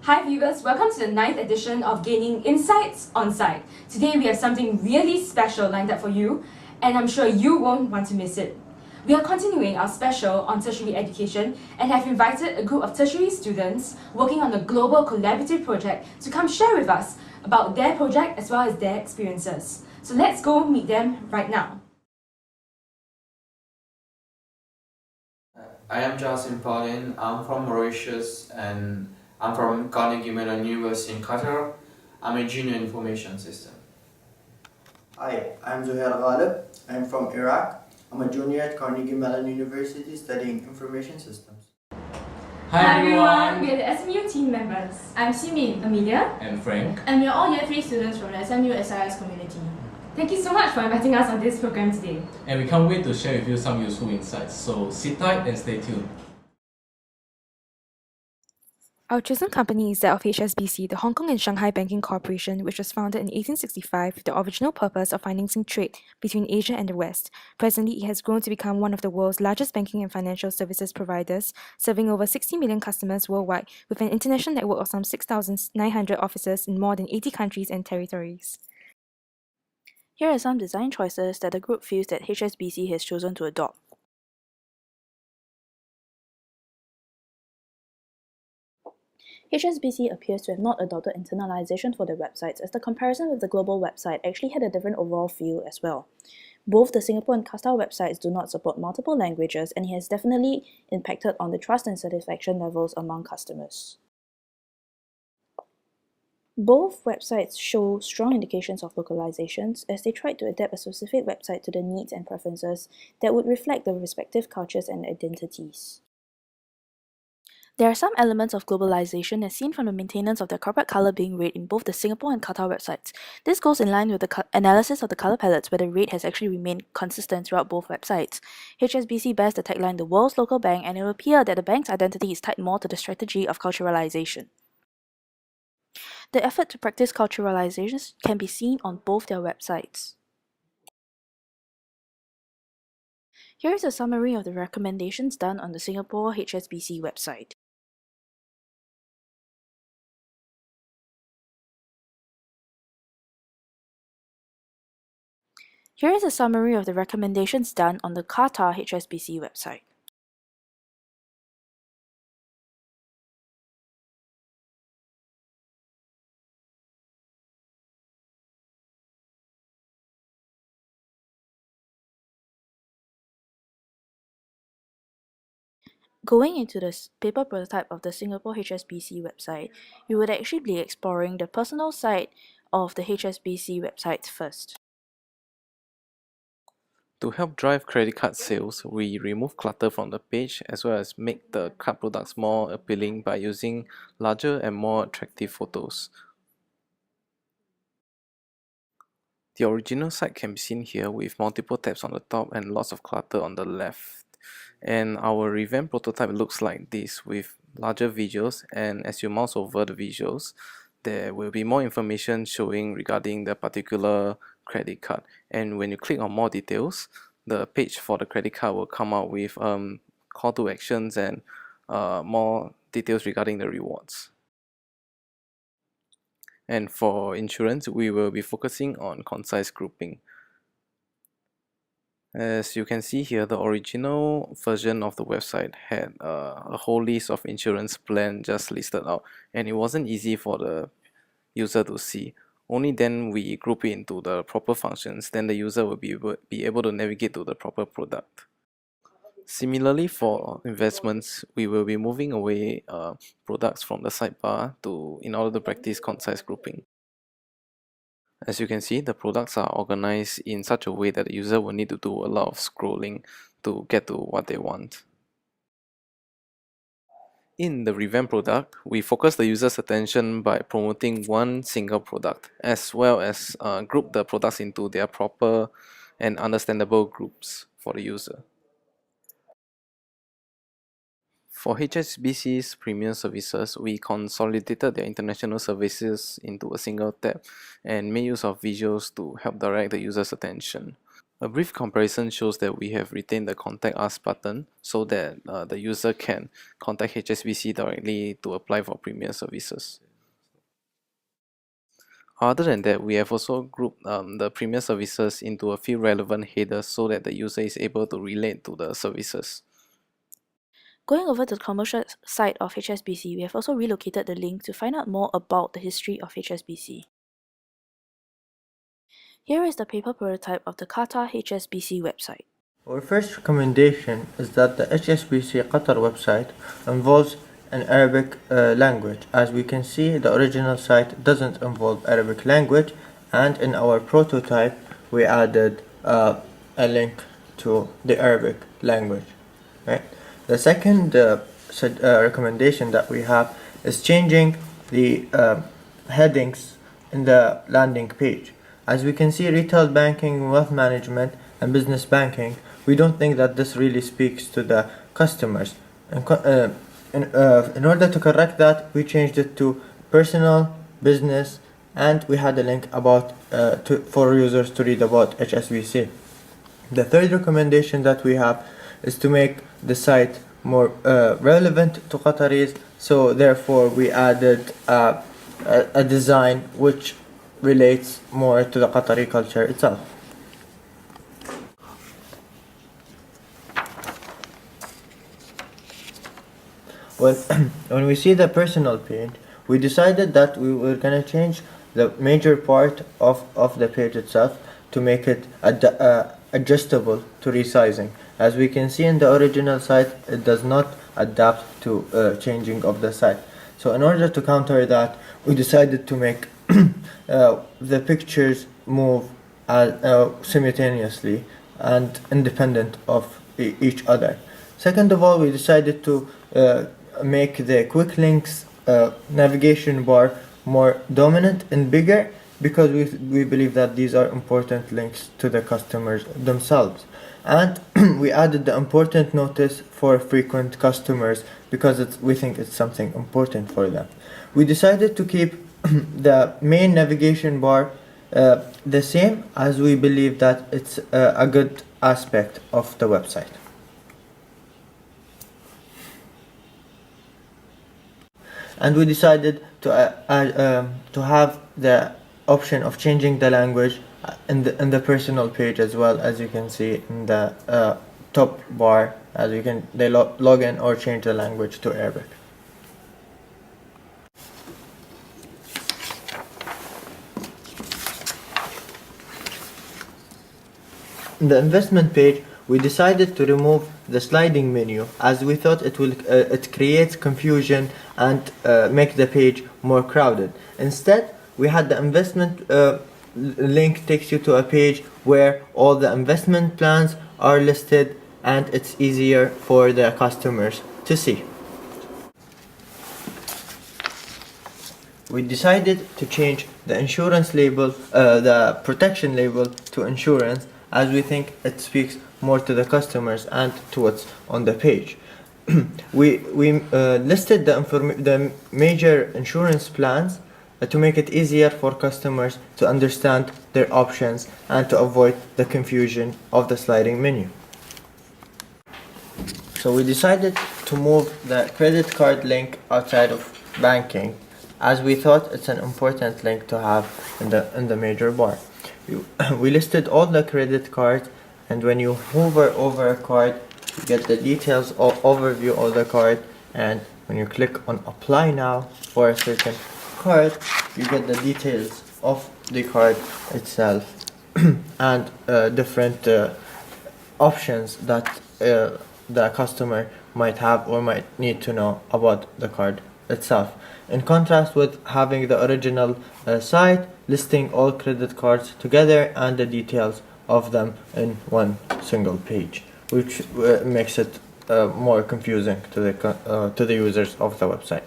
Hi viewers, welcome to the 9th edition of Gaining Insights on Site. Today we have something really special lined up for you, and I'm sure you won't want to miss it. We are continuing our special on tertiary education and have invited a group of tertiary students working on a global collaborative project to come share with us about their project as well as their experiences. So let's go meet them right now. I am JaasimPolin. I'm from Mauritius and I'm from Carnegie Mellon University in Qatar. I'm a junior information system. Hi, I'm ZuhairGhalib. I'm from Iraq. I'm a junior at Carnegie Mellon University studying information systems. Hi everyone, we are the SMU team members. I'm Siew, Amelia, and Frank. and we are all Year 3 students from the SMU SIS community. Thank you so much for inviting us on this program today. And we can't wait to share with you some useful insights, so sit tight and stay tuned. Our chosen company is that of HSBC, the Hong Kong and Shanghai Banking Corporation, which was founded in 1865 with the original purpose of financing trade between Asia and the West. Presently, it has grown to become one of the world's largest banking and financial services providers, serving over 60 million customers worldwide, with an international network of some 6,900 offices in more than 80 countries and territories. Here are some design choices that the group feels that HSBC has chosen to adopt. HSBC appears to have not adopted internalization for their websites, as the comparison with the global website actually had a different overall feel as well. Both the Singapore and Qatar websites do not support multiple languages, and it has definitely impacted on the trust and satisfaction levels among customers. Both websites show strong indications of localizations, as they tried to adapt a specific website to the needs and preferences that would reflect the respective cultures and identities. There are some elements of globalization as seen from the maintenance of their corporate color being red in both the Singapore and Qatar websites. This goes in line with the analysis of the color palettes, where the red has actually remained consistent throughout both websites. HSBC bears the tagline "The World's Local Bank," and it will appear that the bank's identity is tied more to the strategy of culturalization. The effort to practice culturalizations can be seen on both their websites. Here is a summary of the recommendations done on the Singapore HSBC website. Here is a summary of the recommendations done on the Qatar HSBC website. Going into the paper prototype of the Singapore HSBC website, you would actually be exploring the personal side of the HSBC website first. To help drive credit card sales, we remove clutter from the page as well as make the card products more appealing by using larger and more attractive photos. The original site can be seen here with multiple tabs on the top and lots of clutter on the left. And our revamped prototype looks like this with larger visuals, and as you mouse over the visuals, there will be more information showing regarding the particular credit card. And when you click on more details, the page for the credit card will come out with call to actions and more details regarding the rewards. And for insurance, we will be focusing on concise grouping. As you can see here, the original version of the website had a whole list of insurance plans just listed out, and it wasn't easy for the user to see. Only then we group it into the proper functions, then the user will be able to navigate to the proper product. Similarly, for investments, we will be moving away products from the sidebar in order to practice concise grouping. As you can see, the products are organized in such a way that the user will need to do a lot of scrolling to get to what they want. In the revamped product, we focus the user's attention by promoting one single product, as well as group the products into their proper and understandable groups for the user. For HSBC's premium services, we consolidated their international services into a single tab and made use of visuals to help direct the user's attention. A brief comparison shows that we have retained the Contact Us button so that the user can contact HSBC directly to apply for premier services. Other than that, we have also grouped the premier services into a few relevant headers so that the user is able to relate to the services. Going over to the commercial side of HSBC, we have also relocated the link to find out more about the history of HSBC. Here is the paper prototype of the Qatar HSBC website. Our first recommendation is that the HSBC Qatar website involves an Arabic language. As we can see, the original site doesn't involve Arabic language, and in our prototype we added a link to the Arabic language. Right? The second recommendation that we have is changing the headings in the landing page. As we can see, retail banking, wealth management, and business banking, we don't think that this really speaks to the customers. In order to correct that, we changed it to personal, business, and we had a link about for users to read about HSBC. The third recommendation that we have is to make the site more relevant to Qataris, so therefore we added a design which relates more to the Qatari culture itself. When we see the personal page, we decided that we were going to change the major part of the page itself to make it adjustable to resizing. As we can see in the original site, it does not adapt to changing of the site. So in order to counter that, we decided to make the pictures move simultaneously and independent of each other. Second of all, we decided to make the quick links navigation bar more dominant and bigger, because we believe that these are important links to the customers themselves. And we added the important notice for frequent customers because we think it's something important for them. We decided to keep the main navigation bar the same, as we believe that it's a good aspect of the website. And we decided to have the option of changing the language in the personal page as well, as you can see in the top bar, as you can log in or change the language to Arabic. In the investment page, we decided to remove the sliding menu, as we thought it creates confusion and make the page more crowded. Instead, we had the investment link takes you to a page where all the investment plans are listed, and it's easier for the customers to see. We decided to change the insurance label, the protection label, to insurance, as we think it speaks more to the customers and to what's on the page. we listed the major insurance plans to make it easier for customers to understand their options and to avoid the confusion of the sliding menu. So we decided to move the credit card link outside of banking, as we thought it's an important link to have in the major bar. We listed all the credit cards, and when you hover over a card, you get the details or overview of the card, and when you click on apply now for a certain card, you get the details of the card itself and different options that the customer might have or might need to know about the card itself. In contrast with having the original site listing all credit cards together and the details of them in one single page, which makes it more confusing to the users of the website.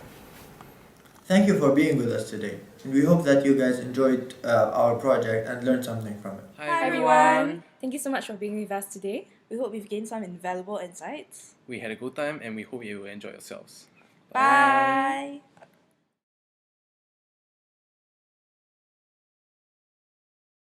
Thank you for being with us today. We hope that you guys enjoyed our project and learned something from it. Hi everyone! Thank you so much for being with us today. We hope you've gained some invaluable insights. We had a good time and we hope you will enjoy yourselves. Bye.